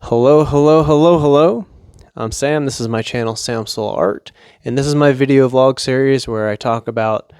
Hello. I'm Sam. This is my channel, Sam Soul Art, and this is my video vlog series where I talk about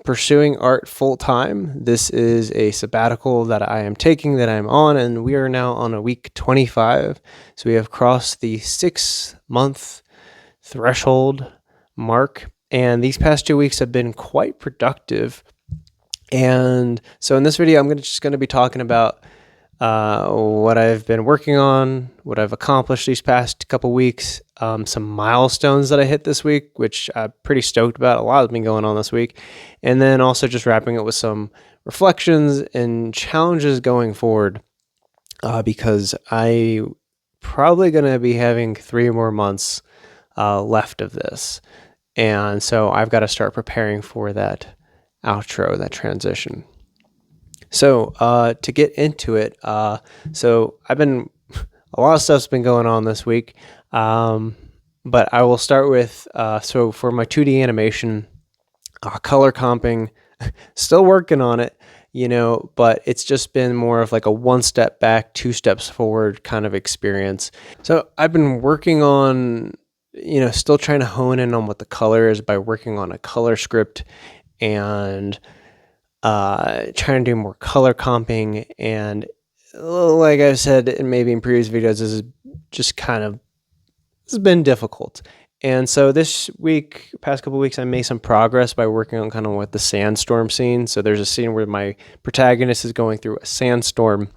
pursuing art full time. This is a sabbatical that I am taking, that I'm on, and we are now on a week 25. So we have crossed the 6-month threshold mark, and these past 2 weeks have been quite productive. And so in this video, I'm just going to be talking about what I've been working on, what I've accomplished these past couple weeks, some milestones that I hit this week, which I'm pretty stoked about. A lot has been going on this week. And then also just wrapping up with some reflections and challenges going forward, because I probably going to be having 3 more months left of this. And so I've got to start preparing for that outro, that transition. So to get into it, so I've been, a lot of stuff's been going on this week, but I will start with, so for my 2D animation, color comping, still working on it, but it's just been more of like a 1 step back, 2 steps forward kind of experience. So I've been working on, still trying to hone in on what the color is by working on a color script and trying to do more color comping. And like I've said maybe in previous videos, this is just this has been difficult. And so this week, past couple of weeks, I made some progress by working on kind of what the sandstorm scene. So there's a scene where my protagonist is going through a sandstorm,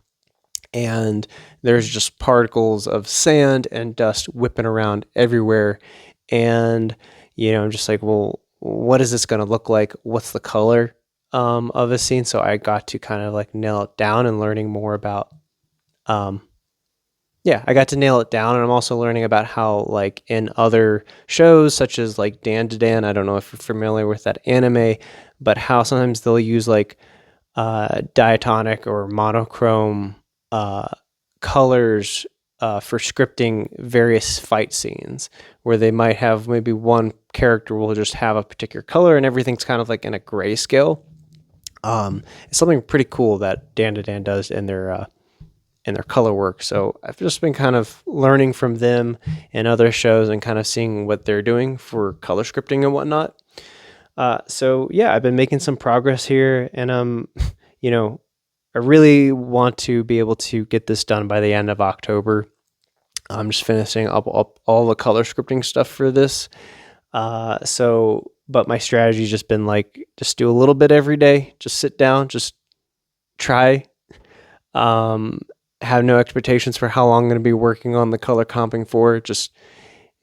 and there's just particles of sand and dust whipping around everywhere. And, I'm just like, well, what is this going to look like? What's the color of a scene? So I got to kind of like nail it down and learning more about, I got to nail it down. And I'm also learning about how, like, in other shows such as like Dan to Dan, I don't know if you're familiar with that anime, but how sometimes they'll use like diatonic or monochrome colors for scripting various fight scenes, where they might have maybe one character will just have a particular color and everything's kind of like in a grayscale. It's something pretty cool that Dan to Dan does in their color work. So I've just been kind of learning from them and other shows and kind of seeing what they're doing for color scripting and whatnot. So yeah, I've been making some progress here, and I really want to be able to get this done by the end of October. I'm just finishing up all the color scripting stuff for this. But my strategy's just been like, just do a little bit every day, just sit down, just try, have no expectations for how long I'm going to be working on the color comping for. Just,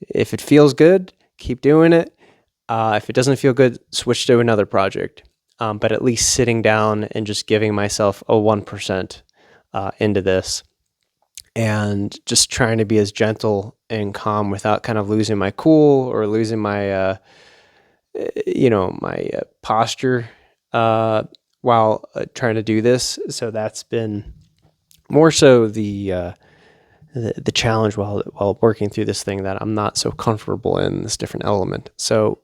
if it feels good, keep doing it. If it doesn't feel good, switch to another project. But at least sitting down and just giving myself a 1% into this, and just trying to be as gentle and calm without kind of losing my cool or losing my my posture while trying to do this. So that's been more so the challenge while working through this thing that I'm not so comfortable in, this different element. So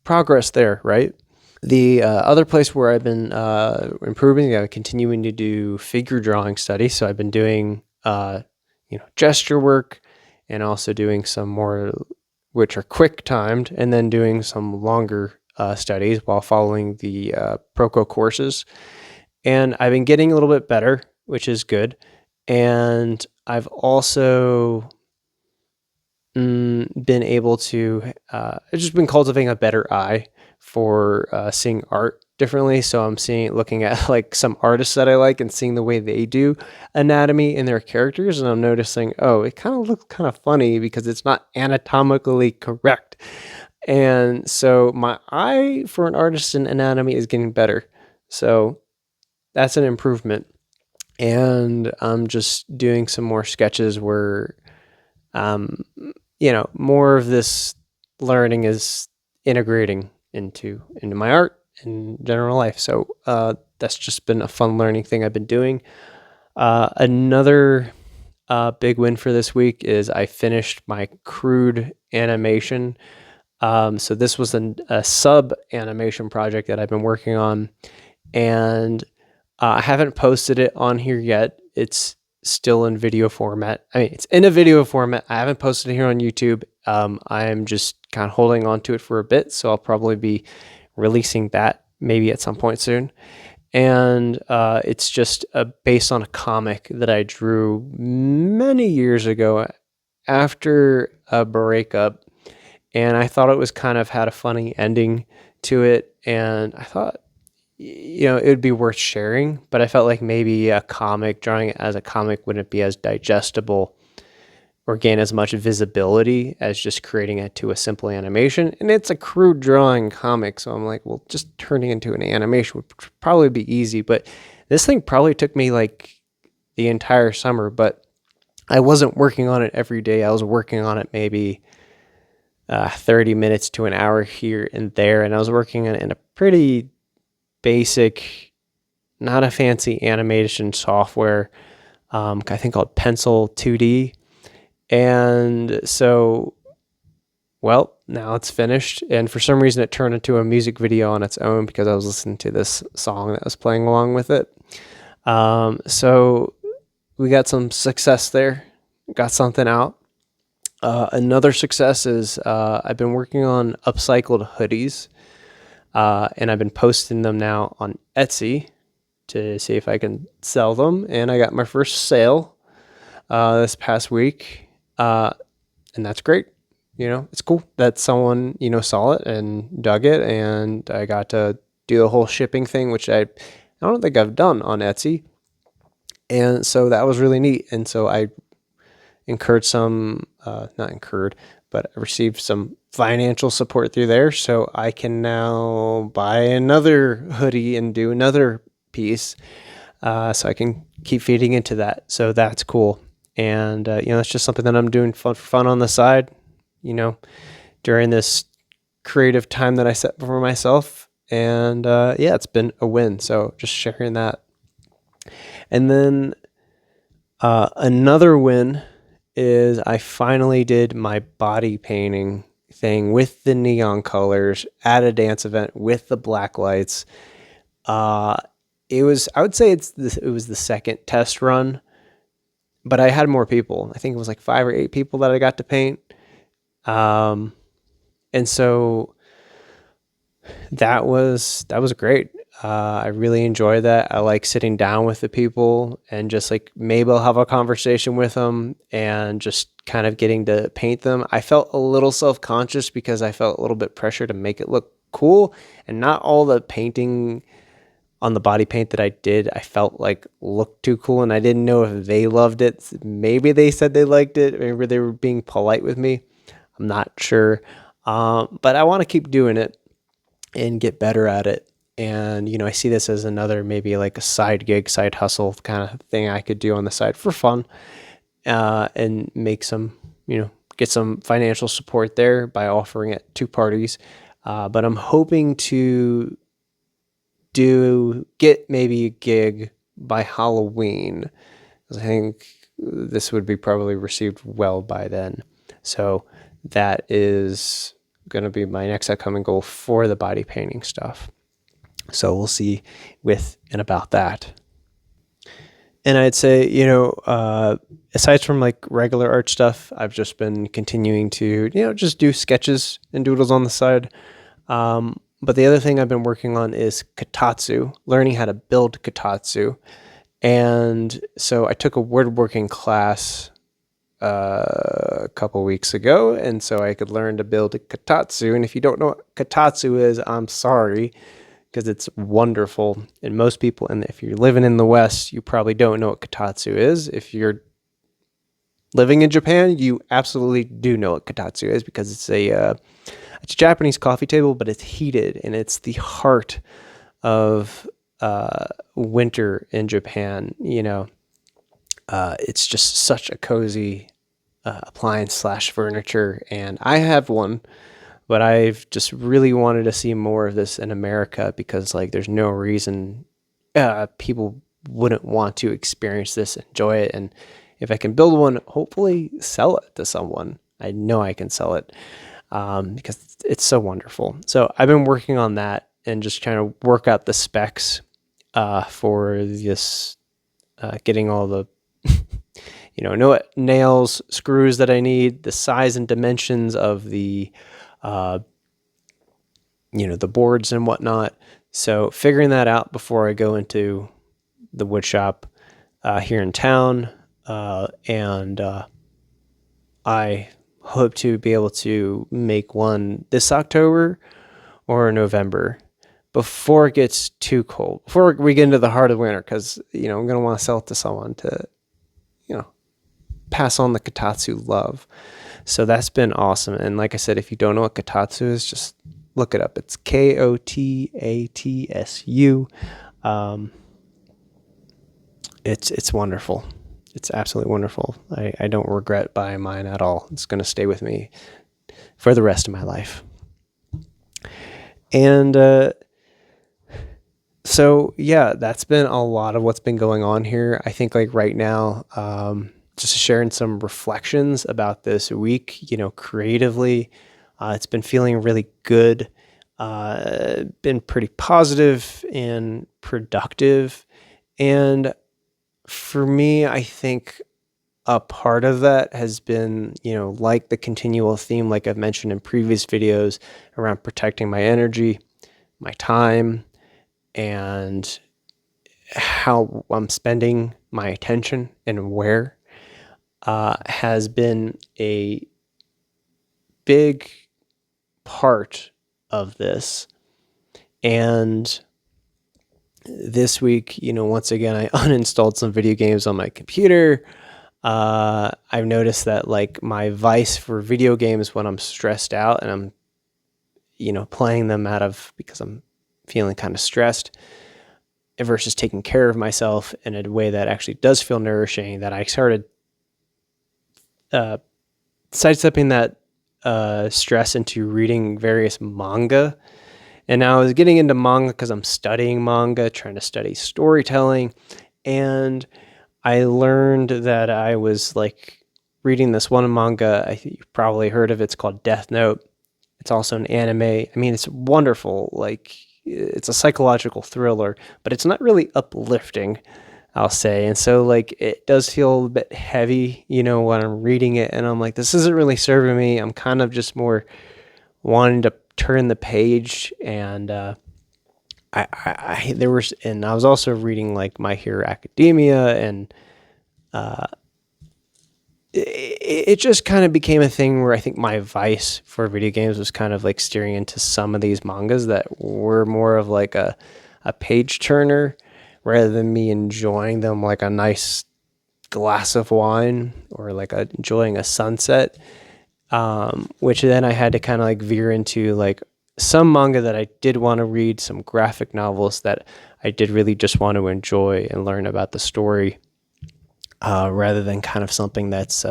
progress there, right? The other place where I've been improving, I'm continuing to do figure drawing studies. So I've been doing gesture work, and also doing some more which are quick timed, and then doing some longer studies while following the Proco courses. And I've been getting a little bit better, which is good. And I've also been able to, I've just been cultivating a better eye for seeing art differently. So I'm looking at like some artists that I like and seeing the way they do anatomy in their characters, and I'm noticing, oh, it kind of looks kind of funny because it's not anatomically correct. And so my eye for an artist in anatomy is getting better. So that's an improvement. And I'm just doing some more sketches where, more of this learning is integrating into my art and general life. So that's just been a fun learning thing I've been doing. Another big win for this week is I finished my crude animation. So this was a sub animation project that I've been working on, and I haven't posted it on here yet. It's still in video format. I mean, it's in a video format. I haven't posted it here on YouTube. I am just kind of holding on to it for a bit, so I'll probably be releasing that maybe at some point soon. And it's just based on a comic that I drew many years ago after a breakup, and I thought it was kind of had a funny ending to it, and I thought, it would be worth sharing, but I felt like maybe drawing it as a comic wouldn't be as digestible or gain as much visibility as just creating it to a simple animation. And it's a crude drawing comic, so I'm like, well, just turning into an animation would probably be easy. But this thing probably took me like the entire summer, but I wasn't working on it every day. I was working on it maybe 30 minutes to an hour here and there, and I was working on it in a pretty basic, not a fancy animation software, I think called Pencil 2D. And so, well, now it's finished. And for some reason, it turned into a music video on its own because I was listening to this song that was playing along with it. So we got some success there, got something out. Another success is I've been working on upcycled hoodies, and I've been posting them now on Etsy to see if I can sell them. And I got my first sale this past week. And that's great. It's cool that someone, saw it and dug it, and I got to do the whole shipping thing, which I don't think I've done on Etsy. And so that was really neat. And so I incurred but I received some financial support through there. So I can now buy another hoodie and do another piece. So I can keep feeding into that. So that's cool. And, it's just something that I'm doing for fun on the side, during this creative time that I set for myself. And, it's been a win. So just sharing that. And then, another win is I finally did my body painting thing with the neon colors at a dance event with the black lights. I would say it was the second test run, but I had more people. I think it was like 5 or 8 people that I got to paint. And so that was great. I really enjoy that. I like sitting down with the people and just like maybe I'll have a conversation with them and just kind of getting to paint them. I felt a little self-conscious because I felt a little bit pressure to make it look cool, and not all the painting on the body paint that I did, I felt like looked too cool, and I didn't know if they loved it. Maybe they said they liked it. Maybe they were being polite with me. I'm not sure. But I want to keep doing it and get better at it. And, I see this as another, maybe like a side gig, side hustle kind of thing I could do on the side for fun, and make some, get some financial support there by offering it to parties. But I'm hoping to get maybe a gig by Halloween, because I think this would be probably received well by then. So that is going to be my next upcoming goal for the body painting stuff. So we'll see with and about that. And I'd say, aside from like regular art stuff, I've just been continuing to, just do sketches and doodles on the side. But the other thing I've been working on is katatsu, learning how to build katatsu. And so I took a woodworking class a couple weeks ago, and so I could learn to build a katatsu. And if you don't know what katatsu is, I'm sorry, because it's wonderful. And most people, and if you're living in the West, you probably don't know what katatsu is. If you're living in Japan, you absolutely do know what katatsu is, because it's a Japanese coffee table, but it's heated, and it's the heart of winter in Japan. It's just such a cozy appliance / furniture, and I have one, but I've just really wanted to see more of this in America, because like there's no reason people wouldn't want to experience this, enjoy it, and if I can build one, hopefully sell it to someone. I know I can sell it, because it's so wonderful. So I've been working on that and just trying to work out the specs for this, getting all the know what nails, screws that I need, the size and dimensions of the, the boards and whatnot. So figuring that out before I go into the wood shop here in town, and I hope to be able to make one this October or November before it gets too cold, before we get into the heart of winter, because I'm going to want to sell it to someone to pass on the kotatsu love. So that's been awesome. And like I said, if you don't know what kotatsu is, just look it up. It's Kotatsu. It's wonderful. It's absolutely wonderful. I don't regret buying mine at all. It's going to stay with me for the rest of my life. And so, yeah, that's been a lot of what's been going on here. I think like right now, just sharing some reflections about this week, creatively, it's been feeling really good, been pretty positive and productive. And for me, I think a part of that has been, like the continual theme, like I've mentioned in previous videos, around protecting my energy, my time, and how I'm spending my attention and where, has been a big part of this. And this week, once again, I uninstalled some video games on my computer. I've noticed that like my vice for video games when I'm stressed out and I'm, playing them because I'm feeling kind of stressed, versus taking care of myself in a way that actually does feel nourishing, that I started sidestepping that stress into reading various manga. And now I was getting into manga because I'm studying manga, trying to study storytelling. And I learned that I was like reading this one manga. I think you've probably heard of it. It's called Death Note. It's also an anime. I mean, it's wonderful. Like, it's a psychological thriller, but it's not really uplifting, I'll say. And so like it does feel a bit heavy, when I'm reading it, and I'm like, this isn't really serving me. I'm kind of just more wanting to turn the page. And I was also reading like My Hero Academia, and it just kind of became a thing where I think my vice for video games was kind of like steering into some of these mangas that were more of like a page turner, rather than me enjoying them like a nice glass of wine or like enjoying a sunset. Which then I had to kind of like veer into like some manga that I did want to read, some graphic novels that I did really just want to enjoy and learn about the story, rather than kind of something that's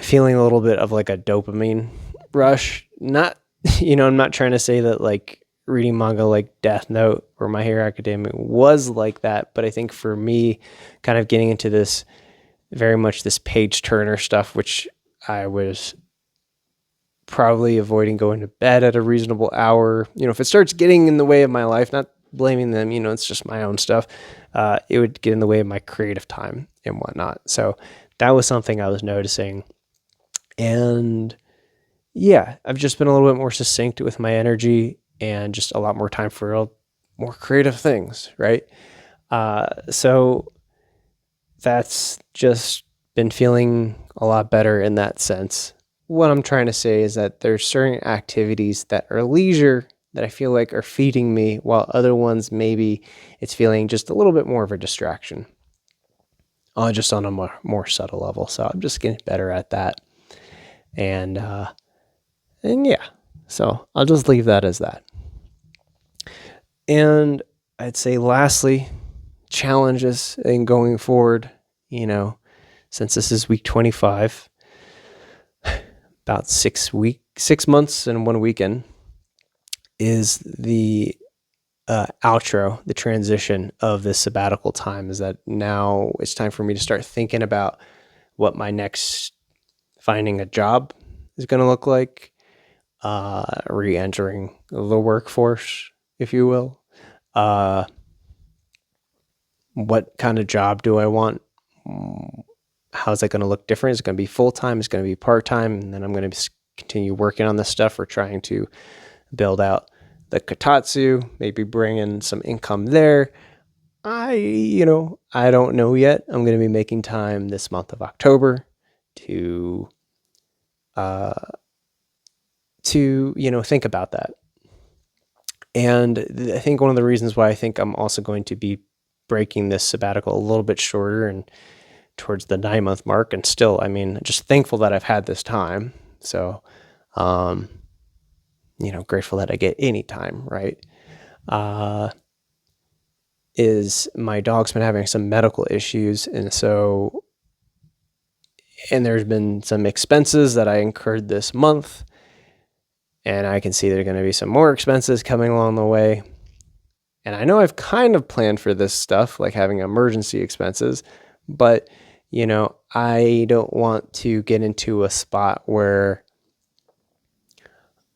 feeling a little bit of like a dopamine rush. Not, I'm not trying to say that like reading manga like Death Note or My Hero Academia was like that, but I think for me, kind of getting into this very much this page turner stuff, which I was probably avoiding going to bed at a reasonable hour. If it starts getting in the way of my life, not blaming them, it's just my own stuff. It would get in the way of my creative time and whatnot. So that was something I was noticing. And yeah, I've just been a little bit more succinct with my energy and just a lot more time for more creative things, right? So that's just been feeling a lot better in that sense. What I'm trying to say is that there's certain activities that are leisure that I feel like are feeding me, while other ones, maybe it's feeling just a little bit more of a distraction, just on a more subtle level. So I'm just getting better at that. And yeah, so I'll just leave that as that. And I'd say lastly, challenges in going forward, since this is week 25, about 6 months and 1 weekend, is the outro, the transition of this sabbatical time, is that now it's time for me to start thinking about what my next finding a job is going to look like, re-entering the workforce, if you will. What kind of job do I want how's that going to look different? Is it going to be full-time? Is it going to be part-time? And then I'm going to continue working on this stuff. We're trying to build out the kotatsu, maybe bring in some income there. I don't know yet. I'm going to be making time this month of October to think about that. And I think one of the reasons why I think I'm also going to be breaking this sabbatical a little bit shorter and towards the 9-month mark, and still, I mean, just thankful that I've had this time. So, grateful that I get any time, right? Is my dog's been having some medical issues, and there's been some expenses that I incurred this month, and I can see there are going to be some more expenses coming along the way. And I know I've kind of planned for this stuff, like having emergency expenses, but, I don't want to get into a spot where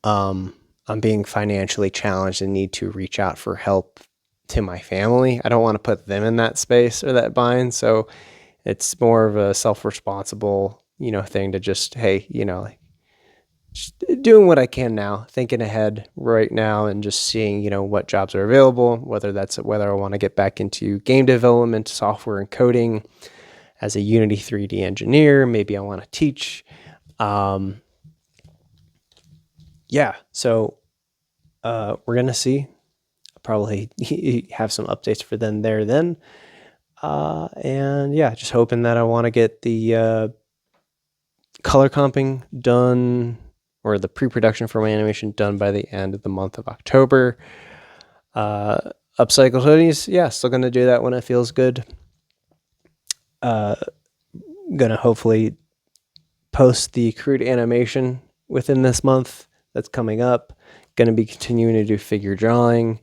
I'm being financially challenged and need to reach out for help to my family. I don't want to put them in that space or that bind. So it's more of a self-responsible, thing to just, hey, just doing what I can now, thinking ahead right now and just seeing, what jobs are available, whether I want to get back into game development, software and coding as a Unity 3D engineer. Maybe I want to teach. So we're going to see. I'll probably have some updates for then. And yeah, just hoping that I want to get the color comping done, or the pre-production for my animation done by the end of the month of October. Upcycled hoodies, yeah, still going to do that when it feels good. Going to hopefully post the crude animation within this month that's coming up. Going to be continuing to do figure drawing,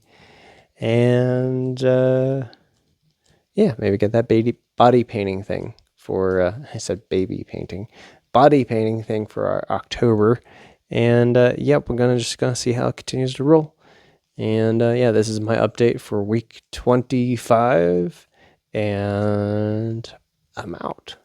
and maybe get that body painting thing for I said baby painting, body painting thing for our October. And we're just gonna see how it continues to roll. And this is my update for week 25, and I'm out.